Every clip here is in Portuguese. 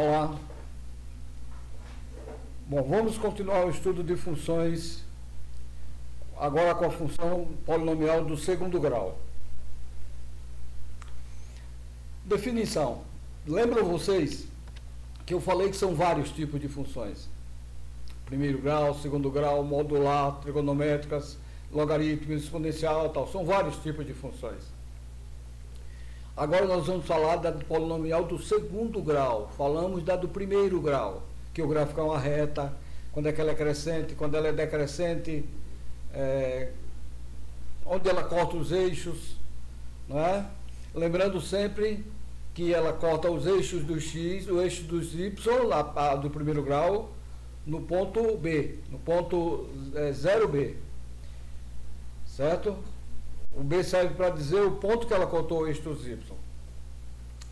Olá. Bom, vamos continuar o estudo de funções, agora com a função polinomial do segundo grau. Definição. Lembram vocês que eu falei que são vários tipos de funções? Primeiro grau, segundo grau, modular, trigonométricas, logaritmo, exponencial, tal. São vários tipos de funções. Agora nós vamos falar da polinomial do segundo grau. Falamos da do primeiro grau, que o gráfico é uma reta, quando é que ela é crescente, quando ela é decrescente, onde ela corta os eixos, não é? Lembrando sempre que ela corta os eixos do x, o eixo dos y, lá do primeiro grau, no ponto B, no ponto 0B, certo? O B serve para dizer o ponto que ela cortou o eixo dos y.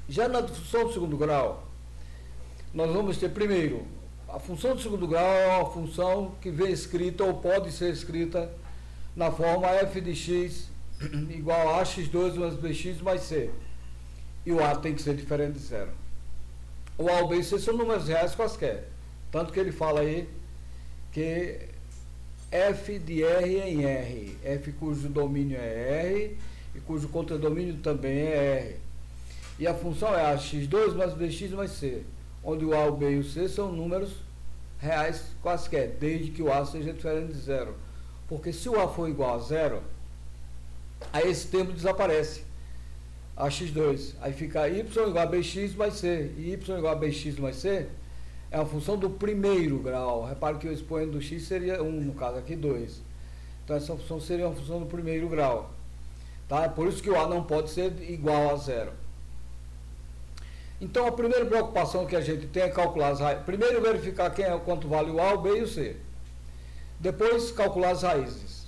Já na função do segundo grau, nós vamos ter primeiro, a função do segundo grau é uma função que vem escrita ou pode ser escrita na forma f de x igual a x2 mais bx mais c. E o a tem que ser diferente de zero. O a, o b e o c são números reais quaisquer. Tanto que ele fala aí que f de r em r, f cujo domínio é r e cujo contradomínio também é r. E a função é a x2 mais bx mais c, onde o a, o b e o c são números reais quaisquer, desde que o a seja diferente de zero. Porque se o a for igual a zero, aí esse termo desaparece, a x2. Aí fica y igual a bx mais c. E y igual a bx mais c é a função do primeiro grau. Repare que o expoente do x seria 1, no caso aqui 2. Então essa função seria uma função do primeiro grau. Tá? Por isso que o a não pode ser igual a zero. Então a primeira preocupação que a gente tem é calcular as raízes. Primeiro verificar quanto vale o a, o b e o c. Depois calcular as raízes.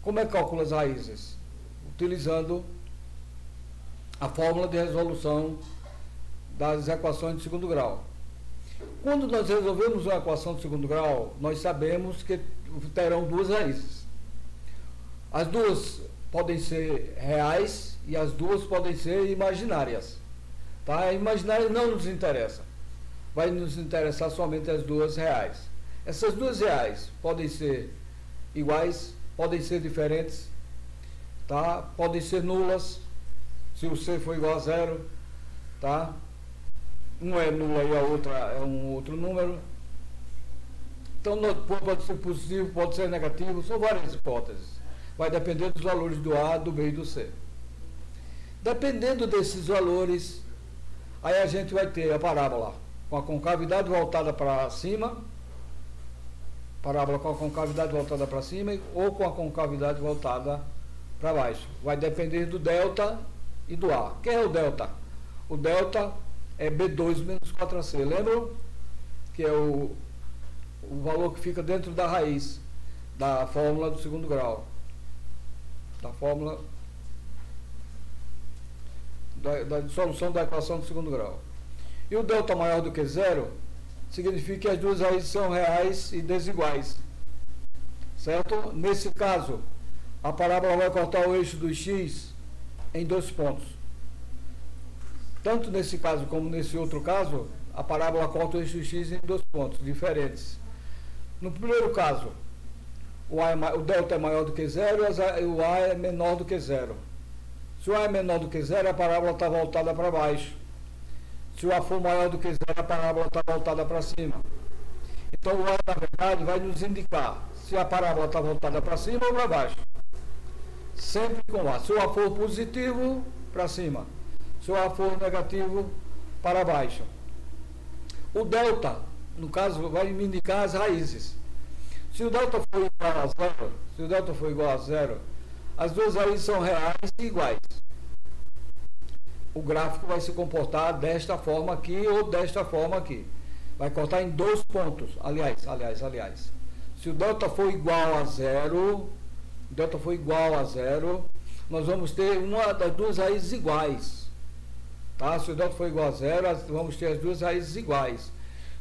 Como é que calcula as raízes? Utilizando a fórmula de resolução das equações de segundo grau. Quando nós resolvemos uma equação de segundo grau, nós sabemos que terão duas raízes. As duas podem ser reais e as duas podem ser imaginárias. Tá? Imaginária não nos interessa. Vai nos interessar somente as duas reais. Essas duas reais podem ser iguais, podem ser diferentes, tá? Podem ser nulas, se o c for igual a zero, tá? Um é nula e a outra é um outro número. Então pode ser positivo, pode ser negativo, são várias hipóteses. Vai depender dos valores do a, do b e do c. Dependendo desses valores, aí a gente vai ter a parábola com a concavidade voltada para cima, parábola com a concavidade voltada para cima ou com a concavidade voltada para baixo. Vai depender do delta e do a. Quem é o delta? O delta é B2 menos 4AC. Lembram? Que é o valor que fica dentro da raiz da fórmula do segundo grau. Da fórmula da dissolução da equação do segundo grau. E o delta maior do que zero significa que as duas raízes são reais e desiguais. Certo? Nesse caso, a parábola vai cortar o eixo do x em dois pontos. Tanto nesse caso como nesse outro caso, a parábola corta o eixo do x em dois pontos diferentes. No primeiro caso, o delta é maior do que zero e o a é menor do que zero. Se o a é menor do que zero, a parábola está voltada para baixo. Se o a for maior do que zero, a parábola está voltada para cima. Então o a, na verdade, vai nos indicar se a parábola está voltada para cima ou para baixo. Sempre com o a. Se o a for positivo, para cima. Se o a for negativo, para baixo. O delta, no caso, vai me indicar as raízes. Se o delta for igual a zero, as duas raízes são reais e iguais. O gráfico vai se comportar desta forma aqui ou desta forma aqui. Vai cortar em dois pontos. Aliás. Se o delta for igual a zero, nós vamos ter uma das duas raízes iguais. Tá? Se o delta for igual a zero, vamos ter as duas raízes iguais.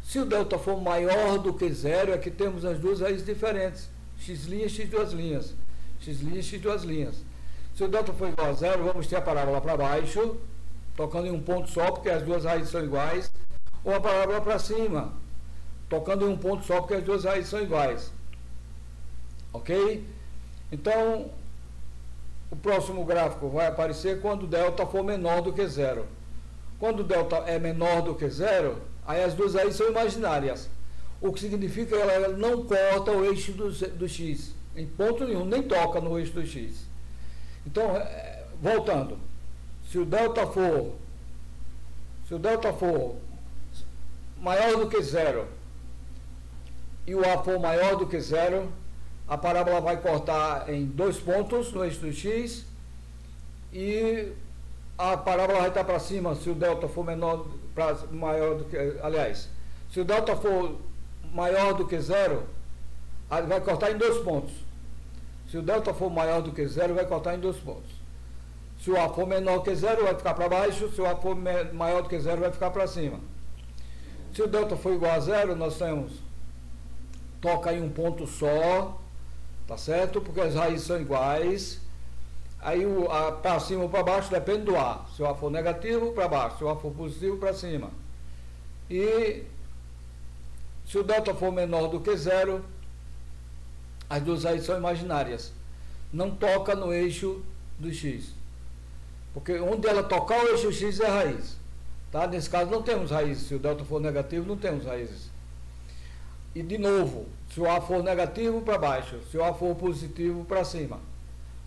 Se o delta for maior do que zero, aqui temos as duas raízes diferentes. X', x duas linhas. X', x duas linhas. Se o delta for igual a zero, vamos ter a parábola para baixo, tocando em um ponto só, porque as duas raízes são iguais. ou a parábola para cima, tocando em um ponto só, porque as duas raízes são iguais. Ok? Então, o próximo gráfico vai aparecer quando delta for menor do que zero. Quando delta é menor do que zero, aí as duas raízes são imaginárias. O que significa que ela não corta o eixo do x, em ponto nenhum, nem toca no eixo do x. Então, voltando, se o delta for maior do que zero e o A for maior do que zero, a parábola vai cortar em 2 pontos no eixo do x e a parábola vai estar para cima se o delta for maior do que, aliás, se o delta for maior do que zero, vai cortar em 2 pontos. Se o delta for maior do que zero, vai cortar em 2 pontos. Se o A for menor que zero, vai ficar para baixo. Se o A for maior do que zero, vai ficar para cima. Se o delta for igual a zero, nós temos toca em um ponto só, tá certo? Porque as raízes são iguais. Aí para cima ou para baixo depende do A. Se o A for negativo, para baixo. Se o A for positivo, para cima. E se o delta for menor do que zero, as duas raízes são imaginárias. Não toca no eixo do x. Porque onde ela tocar o eixo x é raiz. Tá? Nesse caso não temos raízes. Se o delta for negativo, não temos raízes. E de novo, se o A for negativo, para baixo. Se o A for positivo, para cima.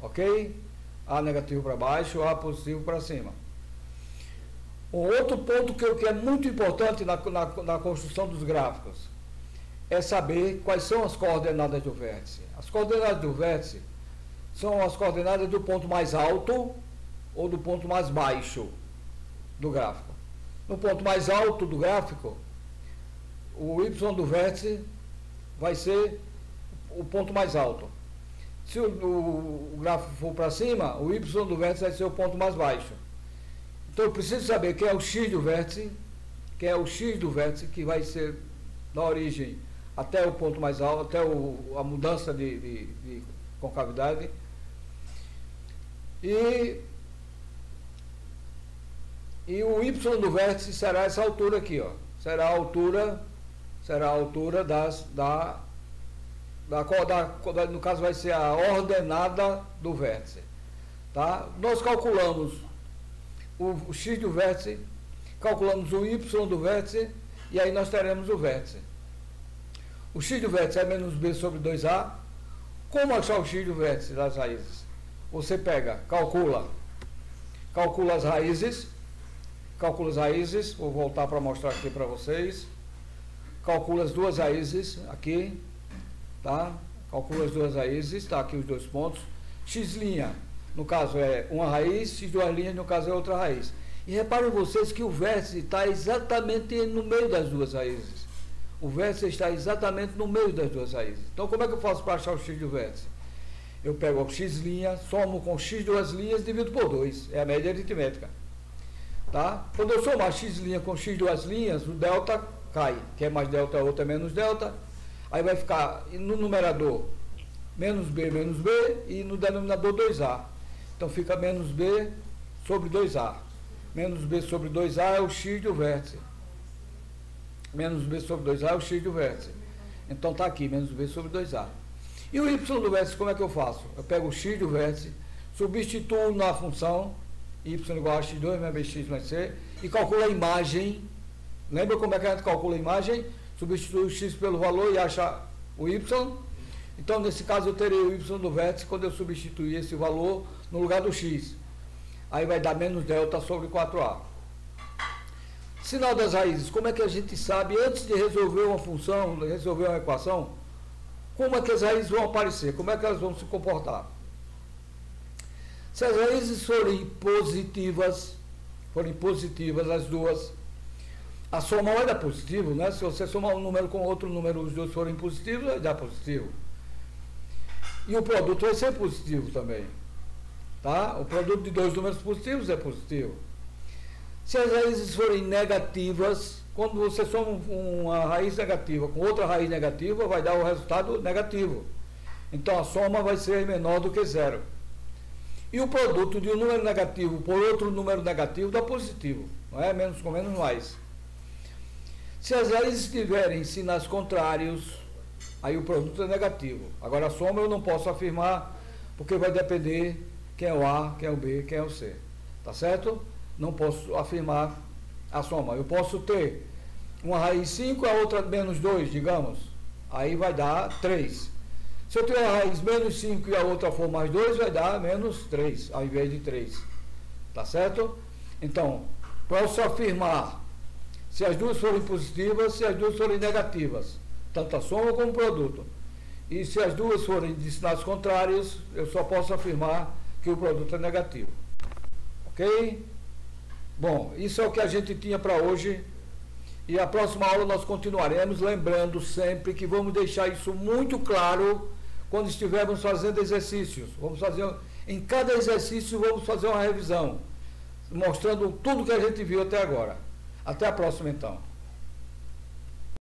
Ok? A negativo para baixo, A positivo para cima. Um outro ponto que é muito importante na construção dos gráficos é saber quais são as coordenadas do vértice. As coordenadas do vértice são as coordenadas do ponto mais alto ou do ponto mais baixo do gráfico. No ponto mais alto do gráfico, o y do vértice vai ser o ponto mais alto. Se o gráfico for para cima, o y do vértice vai ser o ponto mais baixo. Então eu preciso saber quem é o x do vértice, que vai ser da origem até o ponto mais alto, até a mudança de concavidade. E o y do vértice será essa altura aqui, ó. Será a altura no caso vai ser a ordenada do vértice, tá? Nós calculamos o x do vértice, calculamos o y do vértice e aí nós teremos o vértice. O x do vértice é menos b sobre 2a. Como achar o x do vértice das raízes? Você pega, calcula as raízes, vou voltar para mostrar aqui para vocês. Calcula as duas raízes aqui, tá? Calcula as duas raízes, tá aqui os 2 pontos. X', no caso é uma raiz, x duas linhas, no caso é outra raiz. E reparem vocês que o vértice está exatamente no meio das duas raízes. O vértice está exatamente no meio das duas raízes. Então como é que eu faço para achar o x do vértice? Eu pego o x', somo com x duas linhas e divido por 2. É a média aritmética. Tá? Quando eu somar x' com x duas linhas, o delta cai. Que é mais delta, outra é menos delta. Aí vai ficar no numerador menos b e no denominador 2a. Então fica menos b sobre 2a. Menos b sobre 2a é o x do vértice. Menos b sobre 2a é o x do vértice. Então está aqui, menos b sobre 2a. E o y do vértice, como é que eu faço? Eu pego o x do vértice, substituo na função y igual a x2 mais bx mais c e calculo a imagem. Lembra como é que a gente calcula a imagem? Substitui o x pelo valor e acha o y. Então, nesse caso, eu terei o y do vértice quando eu substituir esse valor no lugar do x. Aí vai dar menos delta sobre 4a. Sinal das raízes. Como é que a gente sabe, antes de resolver uma função, resolver uma equação, como é que as raízes vão aparecer? Como é que elas vão se comportar? Se as raízes forem positivas as duas, a soma vai dar positivo, né? Se você somar um número com outro número, os dois forem positivos, vai dar positivo. E o produto vai ser positivo também. Tá? O produto de dois números positivos é positivo. Se as raízes forem negativas, quando você soma uma raiz negativa com outra raiz negativa, vai dar o resultado negativo. Então a soma vai ser menor do que zero. E o produto de um número negativo por outro número negativo dá positivo. Não é? Menos com menos mais. Se as raízes tiverem sinais contrários, aí o produto é negativo. Agora a soma eu não posso afirmar, porque vai depender quem é o A, quem é o B, quem é o C. Tá certo? Não posso afirmar a soma. Eu posso ter uma raiz 5, a outra menos 2, digamos. Aí vai dar 3. Se eu tiver a raiz menos 5 e a outra for mais 2, vai dar menos 3, ao invés de 3. Tá certo? Então, posso afirmar se as duas forem positivas, se as duas forem negativas, tanto a soma como o produto. E se as duas forem de sinais contrários, eu só posso afirmar que o produto é negativo. Ok? Bom, isso é o que a gente tinha para hoje. E a próxima aula nós continuaremos, lembrando sempre que vamos deixar isso muito claro quando estivermos fazendo exercícios. Vamos fazer, em cada exercício vamos fazer uma revisão, mostrando tudo que a gente viu até agora. Até a próxima, então.